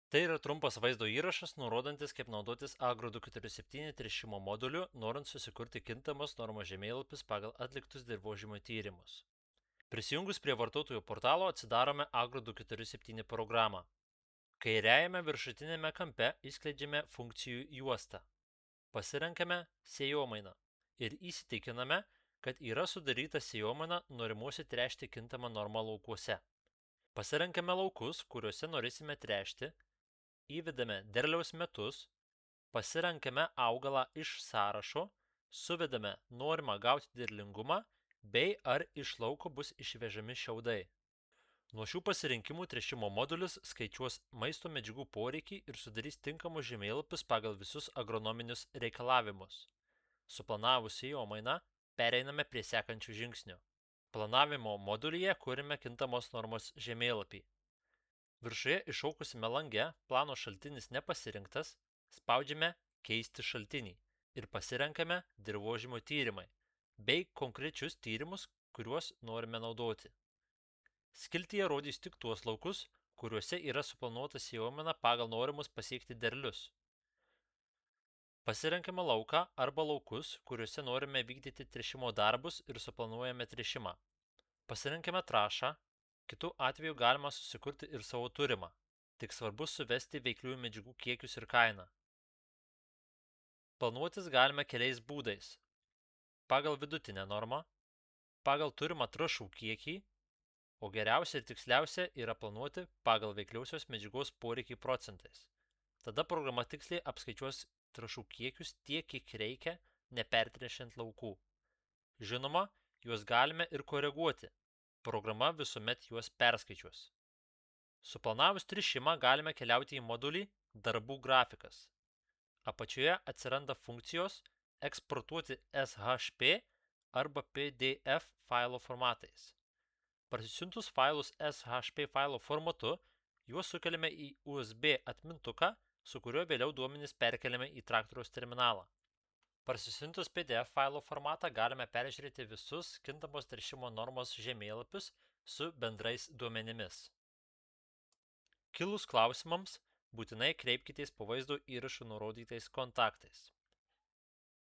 Tai yra trumpas vaizdo įrašas, nurodantis, kaip naudotis Agro247 tręšimo moduliu, norint susikurti kintamas normos žemėlapis pagal atliktus dirvožemio tyrimus. Prisijungus prie vartotojų portalo atsidarome Agro247 programą. Kairiajame viršutinėme kampe išskleidžiame funkcijų juostą. Pasirenkame sėjomainą ir įsitikiname, kad yra sudaryta sėjomaina norimuosi tręšti kintamą normą laukuose. Pasirenkame laukus, kuriuose norėsime tręšti, įvedame derliaus metus, pasirenkame augalą iš sąrašo, suvedame norimą gauti derlingumą bei ar iš lauko bus išvežami šiaudai. Nuo šių pasirinkimų tręšimo modulis skaičiuos maisto medžiagų poreikį ir sudarys tinkamus žemėlapius pagal visus agronominius reikalavimus. Suplanavus sėjomainą, pereiname prie sekančių žingsnių. Planavimo modulyje kuriame kintamos normos žemėlapį. Viršuje išaukusiame lange plano šaltinis nepasirinktas, spaudžiame Keisti šaltinį ir pasirenkame dirvožemio tyrimai bei konkrečius tyrimus, kuriuos norime naudoti. Skiltyje rodys tik tuos laukus, kuriuose yra suplanuota sėjomaina pagal norimus pasiekti derlius. Pasirenkame lauką arba laukus, kuriuose norime vykdyti tręšimo darbus ir suplanuojame tręšimą. Pasirenkame trąšą, kitu atveju galima susikurti ir savo turimą, tik svarbu suvesti veikliųjų medžiagų kiekius ir kainą. Planuotis galime keliais būdais. Pagal vidutinę normą, pagal turimą trąšų kiekį, o geriausia ir tiksliausia yra planuoti pagal veikliausios medžiagos poreikį procentais. Tada programa tiksliai apskaičiuos trąšų kiekius tiek, kiek reikia, nepertręšiant laukų. Žinoma, juos galime ir koreguoti. Programa visuomet juos perskaičiuos. Suplanavus tręšimą galime keliauti į modulį Darbų grafikas. Apačioje atsiranda funkcijos eksportuoti SHP arba PDF failo formatais. Parsisiuntus failus SHP failo formatu, juos sukeliame į USB atmintuką, su kuriuo vėliau duomenys perkeliame į traktoriaus terminalą. Parsisiuntus PDF failo formatą galime peržiūrėti visus kintamos tręšimo normos žemėlapius su bendrais duomenimis. Kilus klausimams, būtinai kreipkitės po vaizdo įrašų nurodytais kontaktais.